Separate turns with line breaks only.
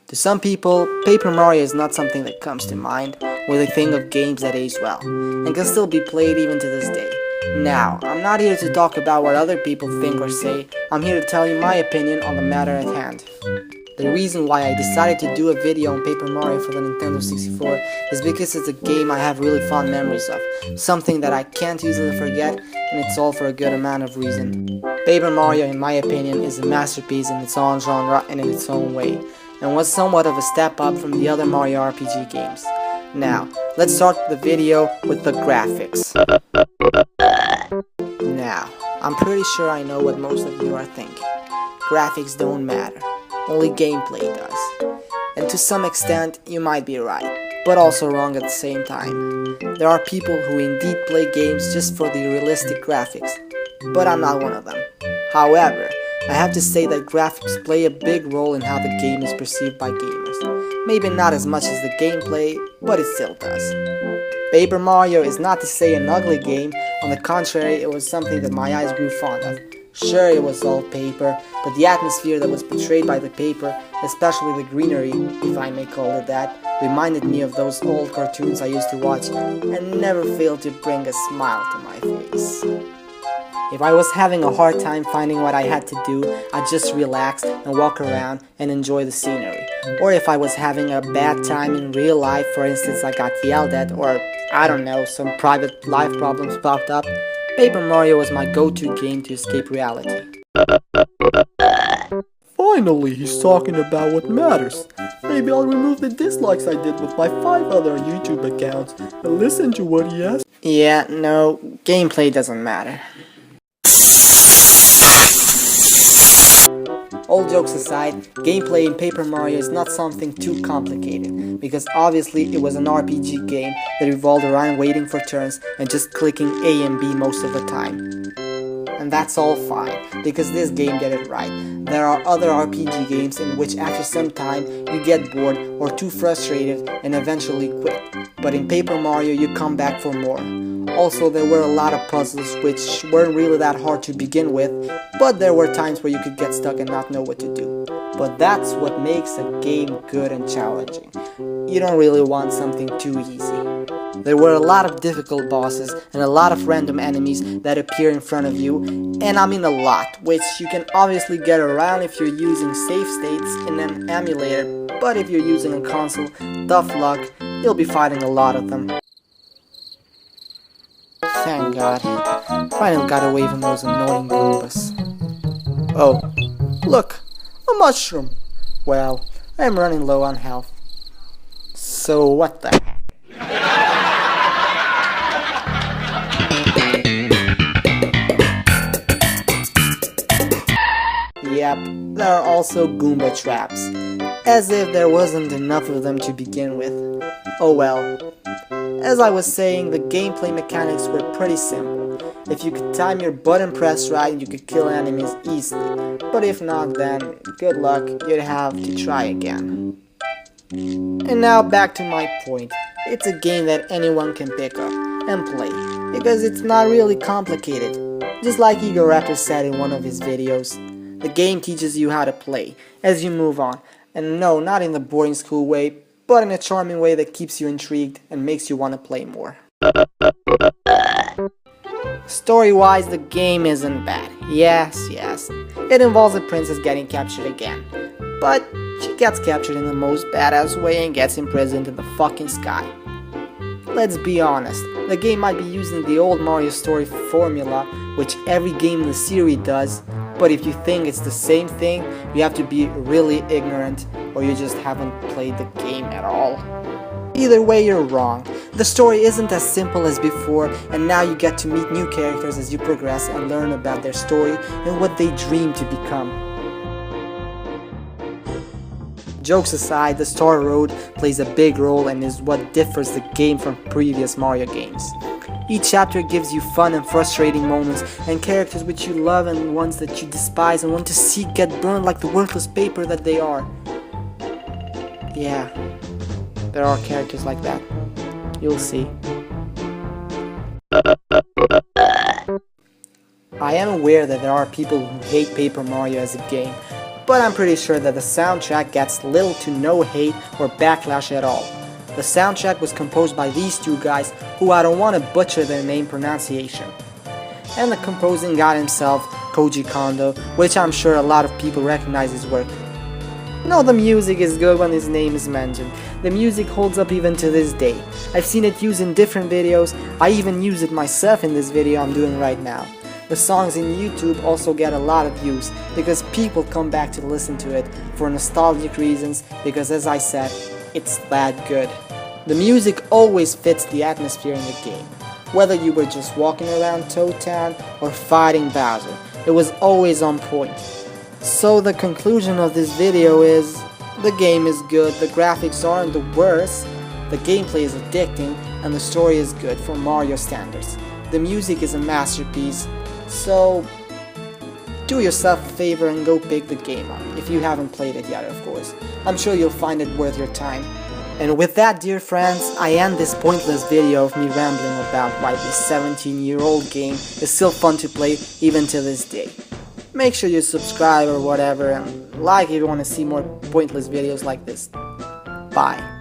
To some people, Paper Mario is not something that comes to mind when they think of games that age well, and can still be played even to this day. Now, I'm not here to talk about what other people think or say, I'm here to tell you my opinion on the matter at hand. The reason why I decided to do a video on Paper Mario for the Nintendo 64 is because it's a game I have really fond memories of, something that I can't easily forget, and it's all for a good amount of reason. Paper Mario, in my opinion, is a masterpiece in its own genre and in its own way, and was somewhat of a step up from the other Mario RPG games. Now, let's start the video with the graphics. Now, I'm pretty sure I know what most of you are thinking. Graphics don't matter, only gameplay does. And to some extent, you might be right, but also wrong at the same time. There are people who indeed play games just for the realistic graphics, but I'm not one of them. However, I have to say that graphics play a big role in how the game is perceived by gamers. Maybe not as much as the gameplay, but it still does. Paper Mario is not to say an ugly game, on the contrary, it was something that my eyes grew fond of. Sure, it was all paper, but the atmosphere that was portrayed by the paper, especially the greenery, if I may call it that, reminded me of those old cartoons I used to watch and never failed to bring a smile to my face. If I was having a hard time finding what I had to do, I'd just relax and walk around and enjoy the scenery. Or if I was having a bad time in real life, for instance I got yelled at, or I don't know, some private life problems popped up, Paper Mario was my go-to game to escape reality.
Finally, he's talking about what matters. Maybe I'll remove the dislikes I did with my 5 other YouTube accounts and listen to what he has.
Yeah, no, gameplay doesn't matter. All jokes aside, gameplay in Paper Mario is not something too complicated, because obviously it was an RPG game that revolved around waiting for turns and just clicking A and B most of the time. And that's all fine, because this game did it right. There are other RPG games in which after some time you get bored or too frustrated and eventually quit. But in Paper Mario you come back for more. Also, there were a lot of puzzles which weren't really that hard to begin with, but there were times where you could get stuck and not know what to do. But that's what makes a game good and challenging. You don't really want something too easy. There were a lot of difficult bosses and a lot of random enemies that appear in front of you, and I mean a lot, which you can obviously get around if you're using save states in an emulator, but if you're using a console, tough luck, you'll be fighting a lot of them. Thank God. Finally got away from those annoying Goombas. Oh, look! A mushroom! Well, I'm running low on health. So what the heck? Yep, there are also Goomba traps. As if there wasn't enough of them to begin with. Oh well. As I was saying, the gameplay mechanics were pretty simple. If you could time your button press right, you could kill enemies easily. But if not, then good luck, you'd have to try again. And now back to my point. It's a game that anyone can pick up and play, because it's not really complicated. Just like Egoraptor said in one of his videos, the game teaches you how to play as you move on. And no, not in the boring school way, but in a charming way that keeps you intrigued and makes you want to play more. Story-wise, the game isn't bad. Yes, it involves a princess getting captured again. But she gets captured in the most badass way and gets imprisoned in the fucking sky. Let's be honest, the game might be using the old Mario story formula, which every game in the series does, but if you think it's the same thing, you have to be really ignorant, or you just haven't played the game at all. Either way, you're wrong. The story isn't as simple as before, and now you get to meet new characters as you progress and learn about their story and what they dream to become. Jokes aside, the Star Road plays a big role and is what differs the game from previous Mario games. Each chapter gives you fun and frustrating moments, and characters which you love and ones that you despise and want to see get burned like the worthless paper that they are. Yeah, there are characters like that. You'll see. I am aware that there are people who hate Paper Mario as a game, but I'm pretty sure that the soundtrack gets little to no hate or backlash at all. The soundtrack was composed by these two guys who I don't want to butcher their name pronunciation. And the composing guy himself, Koji Kondo, which I'm sure a lot of people recognize his work. No, the music is good when his name is mentioned. The music holds up even to this day. I've seen it used in different videos. I even use it myself in this video I'm doing right now. The songs in YouTube also get a lot of views because people come back to listen to it for nostalgic reasons, because as I said, it's that good. The music always fits the atmosphere in the game. Whether you were just walking around Toad Town or fighting Bowser, it was always on point. So the conclusion of this video is, the game is good, the graphics aren't the worst, the gameplay is addicting, and the story is good for Mario standards. The music is a masterpiece, so do yourself a favor and go pick the game up, if you haven't played it yet, of course. I'm sure you'll find it worth your time. And with that, dear friends, I end this pointless video of me rambling about why this 17-year-old game is still fun to play even to this day. Make sure you subscribe or whatever, and like if you want to see more pointless videos like this. Bye.